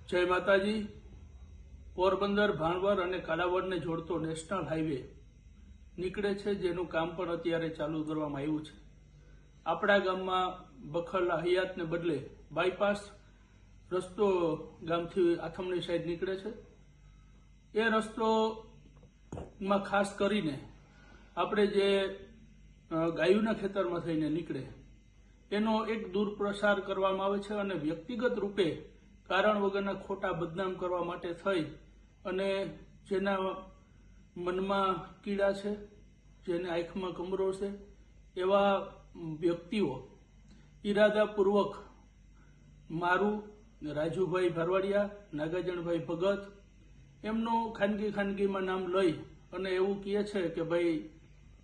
જય માતાજી। પોરબંદર ભાણવર અને કાલાવડને જોડતો નેશનલ હાઈવે નીકળે છે, જેનું કામ પણ અત્યારે ચાલુ કરવામાં આવ્યું છે। આપણા ગામમાં બખરલા હયાતને બદલે બાયપાસ રસ્તો ગામથી આથમણી સાઈડ નીકળે છે। એ રસ્તોમાં ખાસ કરીને આપણે જે ગાયોના ખેતરમાં થઈને નીકળે એનો એક દુર્પ્રસાર કરવામાં આવે છે અને વ્યક્તિગત રૂપે કારણ વગરના ખોટા બદનામ કરવા માટે થઈ અને જેના મનમાં કીડા છે, જેને આંખમાં કમરો છે, એવા વ્યક્તિઓ ઈરાદાપૂર્વક મારું, રાજુભાઈ ભરવાડિયા, નાગાજણભાઈ ભગત એમનું ખાનગીમાં નામ લઈ અને એવું કહે છે કે ભાઈ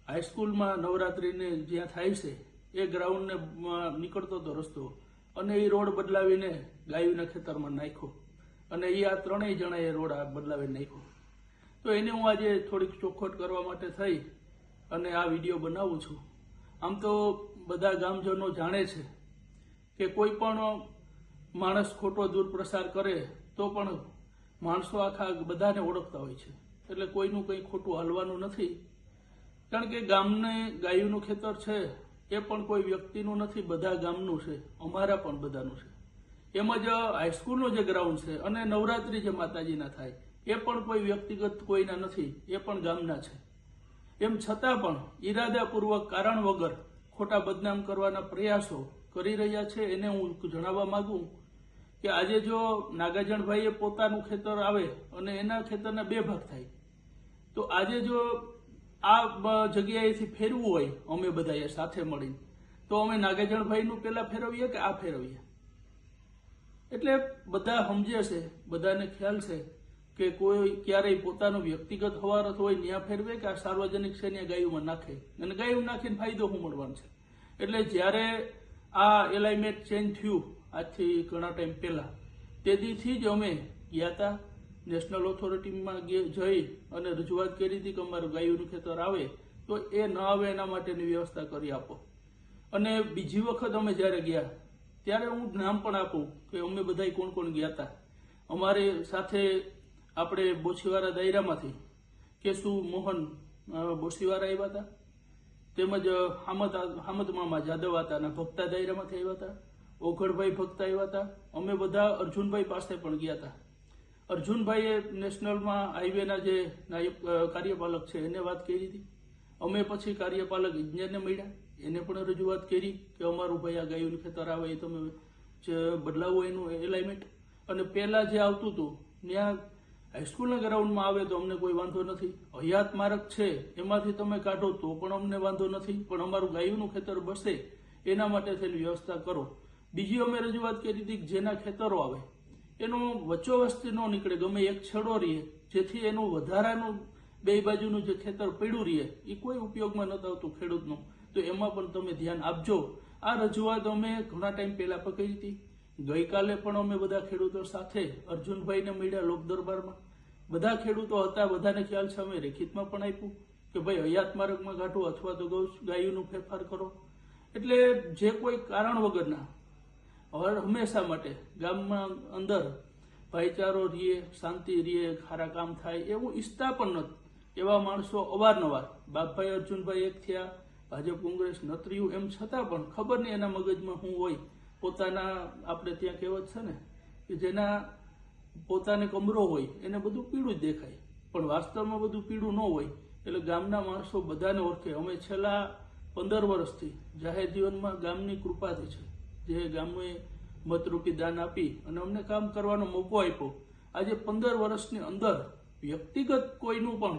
હાઈસ્કૂલમાં નવરાત્રિને જ્યાં થાય છે એ ગ્રાઉન્ડને નીકળતો હતો રસ્તો અને એ રોડ બદલાવીને ગાયોના ખેતરમાં નાખ્યો અને એ આ ત્રણેય જણાએ રોડ બદલાવીને નાખ્યો। તો એને હું આજે થોડીક ચોખવટ કરવા માટે થઈ અને આ વિડીયો બનાવું છું। આમ તો બધા ગામજનો જાણે છે કે કોઈ પણ માણસ ખોટો દુર્પ્રસાર કરે તો પણ માણસો આખા બધાને ઓળખતા હોય છે, એટલે કોઈનું કંઈ ખોટું હાલવાનું નથી। કારણ કે ગામને ગાયોનું ખેતર છે એ પણ કોઈ વ્યક્તિનું નથી, બધા ગામનું છે, અમારા પણ બધાનું છે। એમ જ હાઈસ્કૂલનું જે ગ્રાઉન્ડ છે અને નવરાત્રી જે માતાજીના થાય એ પણ કોઈ વ્યક્તિગત કોઈના નથી, એ પણ ગામના છે। એમ છતાં પણ ઈરાદાપૂર્વક કારણ વગર ખોટા બદનામ કરવાના પ્રયાસો કરી રહ્યા છે। એને હું જણાવવા માંગુ કે આજે જો નાગાજણભાઈએ પોતાનું ખેતર આવે અને એના ખેતરના બે ભાગ થાય તો આજે જો આ જગ્યાએથી ફેરવું હોય અમે બધાએ સાથે મળીને તો અમે નાગાજણભાઈનું પેલા ફેરવીએ કે આ ફેરવીએ? એટલે બધા સમજે છે, બધાને ખ્યાલ છે કે કોઈ ક્યારેય પોતાનું વ્યક્તિગત હવારત હોય ત્યાં ફેરવે કે આ સાર્વજનિક છે ત્યાં ગાયોમાં નાખે અને ગાયું નાખીને ફાયદો શું મળવાનો છે? એટલે જ્યારે આ એલાઇનમેન્ટ ચેન્જ થયું આજથી ઘણા ટાઈમ પહેલા તેથી જ અમે ગયા હતા નેશનલ ઓથોરિટીમાં જઈ અને રજૂઆત કરી હતી કે અમારું ગાયોનું ખેતર આવે તો એ ન આવે એના માટેની વ્યવસ્થા કરી આપો। અને બીજી વખત અમે જ્યારે ગયા ત્યારે હું નામ પણ આપું કે અમે બધા કોણ કોણ ગયા હતા। અમારી સાથે આપણે બોશીવારા દાયરામાંથી કેશુ મોહન બોશીવારા આવ્યા હતા, તેમજ હામદ મામા જાદવ હતા અને ભક્તા દાયરામાંથી આવ્યા હતા, ઓઘડભાઈ ભક્તા આવ્યા હતા। અમે બધા અર્જુનભાઈ પાસે પણ ગયા હતા। અર્જુનભાઈએ નેશનલમાં હાઈવેના જે નાયબ કાર્યપાલક છે એને વાત કરી હતી। અમે પછી કાર્યપાલક ઇજનેરને મળ્યા, એને પણ રજૂઆત કરી કે અમારું ભાઈ આ ગાયોનું ખેતર આવે એ તમે બદલાવો એનું એલાઇનમેન્ટ। અને પહેલાં જે આવતું હતું ત્યાં હાઈસ્કૂલના ગ્રાઉન્ડમાં આવે તો અમને કોઈ વાંધો નથી, હયાત માર્ગ છે એમાંથી તમે કાઢો તો પણ અમને વાંધો નથી, પણ અમારું ગાયોનું ખેતર બસે એના માટે થઈને વ્યવસ્થા કરો। બીજી અમે રજૂઆત કરી હતી કે જેના ખેતરો આવે એનું વચ્ચોવસ્તી ન નીકળે, ગમે એક છેડો રહીએ જેથી એનું વધારાનું બે બાજુનું જે ખેતર પડ્યું રહીએ એ કોઈ ઉપયોગમાં નથી આવતું ખેડૂતનું, તો એમાં પણ તમે ધ્યાન આપજો। આ રજૂઆત અમે ઘણા ટાઈમ પહેલા પણ કરી હતી। ગઈકાલે પણ અમે બધા ખેડૂતો સાથે અર્જુનભાઈને મળ્યા લોક દરબારમાં, બધા ખેડૂતો હતા, બધાને ખ્યાલ છે। અમે લેખિતમાં પણ આપ્યું કે ભાઈ હયાત માર્ગમાં કાઢો અથવા તો ગાયોનું ફેરફાર કરો। એટલે જે કોઈ કારણ વગરના હંમેશા માટે ગામમાં અંદર ભાઈચારો રહીએ, શાંતિ રહીએ, સારા કામ થાય એવું ઈચ્છતા પણ નથી એવા માણસો અવારનવાર બાપભાઈ અર્જુનભાઈ એક થયા, ભાજપ કોંગ્રેસ નતર્યું, એમ છતાં પણ ખબર નહીં એના મગજમાં શું હોય। પોતાના આપણે ત્યાં કહેવત છે ને કે જેના પોતાને કમરો હોય એને બધું પીળું જ દેખાય, પણ વાસ્તવમાં બધું પીળું ન હોય। એટલે ગામના માણસો બધાને ઓળખે। અમે છેલ્લા 15 વર્ષથી જાહેર જીવનમાં ગામની કૃપાથી છે, જે ગામે મતરૂપી દાન આપી અને અમને કામ કરવાનો મોકો આપ્યો। આજે 15 વર્ષની અંદર વ્યક્તિગત કોઈનું પણ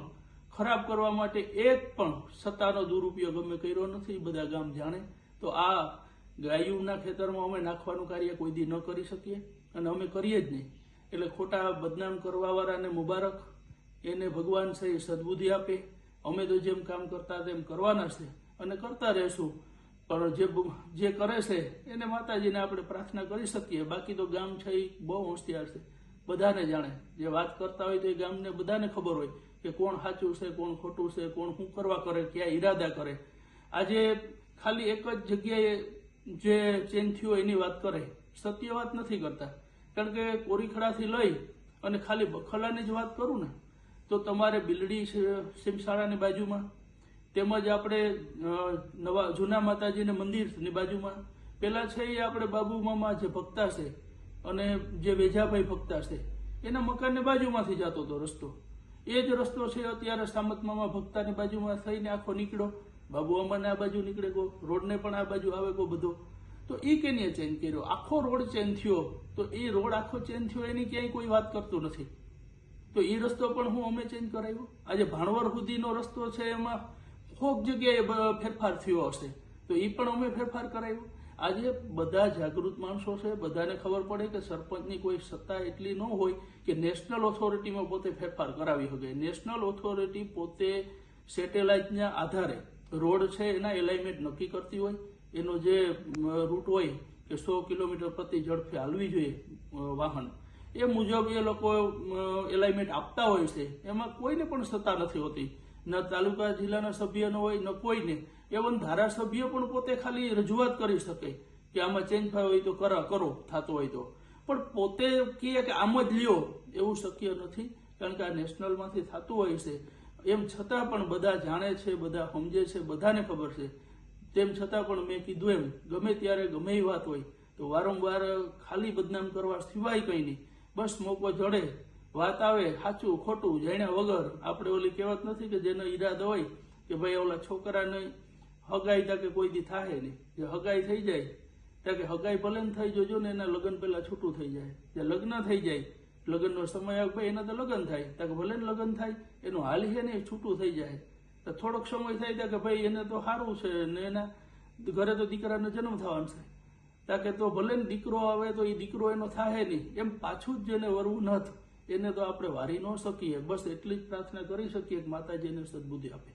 ખરાબ કરવા માટે એક પણ સત્તાનો દુરુપયોગ અમે કર્યો નથી, બધા ગામ જાણે। તો આ ગાયોના ખેતરમાં અમે નાખવાનું કાર્ય કોઈ દી ન કરી શકીએ અને અમે કરીએ જ નહીં। એટલે ખોટા બદનામ કરવાવાળાને મુબારક, એને ભગવાન છે એ સદબુદ્ધિ આપે। અમે તો જેમ કામ કરતા તેમ કરવાના છે અને કરતા રહેશું, પણ જે કરે છે એને માતાજીને આપણે પ્રાર્થના કરી શકીએ। બાકી તો ગામ છે એ બહુ હોશિયાર છે, બધાને જાણે, જે વાત કરતા હોય તો એ ગામને બધાને ખબર હોય કે કોણ સાચું છે, કોણ ખોટું છે, કોણ શું કરવા કરે, ક્યાં ઈરાદા કરે। આજે ખાલી એક જ જગ્યાએ જે ચેન્જ થયો એની વાત કરે, સત્ય વાત નથી કરતા। કારણ કે કોરીખડાથી લઈ અને ખાલી બખલાની જ વાત કરું ને તો તમારે બિલડી સિમસાળાની બાજુમાં, તેમજ આપણે નવા જૂના માતાજીના મંદિરની બાજુમાં પેલા છે એ આપણે બાબુ મામા જે ભક્તા છે અને જે વેજાભાઈ ભક્તા છે એના મકાનની બાજુમાંથી જતો હતો રસ્તો. એ જ રસ્તો છે અત્યારે સામત મામા ભક્તાની બાજુમાં થઈને આખો નીકળ્યો, બાબુ અમાને આ બાજુ નીકળે ગો, રોડને પણ આ બાજુ આવે ગો બધો. તો એ કેને ચેન્જ કર્યો? આખો રોડ ચેન્જ થયો. તો એ રોડ આખો ચેન્જ થયો એની ક્યાંય કોઈ વાત કરતું નથી. તો એ રસ્તો પણ હું અમે ચેન્જ કરાવ્યો. આજે ભાણવર સુધીનો રસ્તો છે એમાં કોક જગ્યાએ ફેરફાર થયો હશે તો એ પણ અમે ફેરફાર કરાવ્યો. આજે બધા જાગૃત માણસો છે, બધાને ખબર પડે કે સરપંચની કોઈ સત્તા એટલી ન હોય કે નેશનલ ઓથોરિટીમાં પોતે ફેરફાર કરાવી શકે. નેશનલ ઓથોરિટી પોતે સેટેલાઇટના આધારે રોડ છે એના એલાઇનમેન્ટ નક્કી કરતી હોય. એનો જે રૂટ હોય કે 100 કિલોમીટર પ્રતિ ઝડપે હાલવી જોઈએ વાહન, એ મુજબ એ લોકો એલાઇનમેન્ટ આપતા હોય છે. એમાં કોઈને પણ સત્તા નથી હોતી, ન તાલુકા જિલ્લાના સભ્યનો હોય ન કોઈને. એવન ધારાસભ્ય પણ પોતે ખાલી રજૂઆત કરી શકે કે આમાં ચેન્જ થયો હોય તો કરો થતો હોય તો, પણ પોતે કહે કે આમ જ લ્યો એવું શક્ય નથી. કારણ કે આ નેશનલમાંથી થતું હોય છે. એમ છતાં પણ બધા જાણે છે, બધા સમજે છે, બધાને ખબર છે. તેમ છતાં પણ મેં કીધું એમ ગમે ત્યારે ગમે એ વાત હોય તો વારંવાર ખાલી બદનામ કરવા સિવાય કંઈ નહીં. બસ મોકો જડે, વાત આવે, સાચું ખોટું જાણ્યા વગર આપણે ઓલી કહેવત નથી કે જેનો ઈરાદો હોય કે ભાઈ ઓલા છોકરાને હગાઈ તાકે કોઈ દી થાય નહીં. જે હગાઈ થઈ જાય તાકે હગાઈ ભલે ને થઈ જોજો ને એના લગ્ન પહેલા છૂટું થઈ જાય. જે લગ્ન થઈ જાય, લગ્નનો સમય આવે ભાઈ એના તો લગ્ન થાય તાકે ભલે ને લગ્ન થાય, એનું હાલ છે ને છૂટું થઈ જાય. તો થોડોક સમય થાય ત્યાં કે ભાઈ એને તો સારું છે ને એના ઘરે તો દીકરાનો જન્મ થવાનો છે તાકે તો ભલે ને દીકરો આવે તો એ દીકરો એનો થાય નહીં. એમ પાછું જ જેને વરવું નથી એને તો આપણે વારી ન શકીએ. બસ એટલી જ પ્રાર્થના કરી શકીએ કે માતાજી એને સદબુદ્ધિ આપે.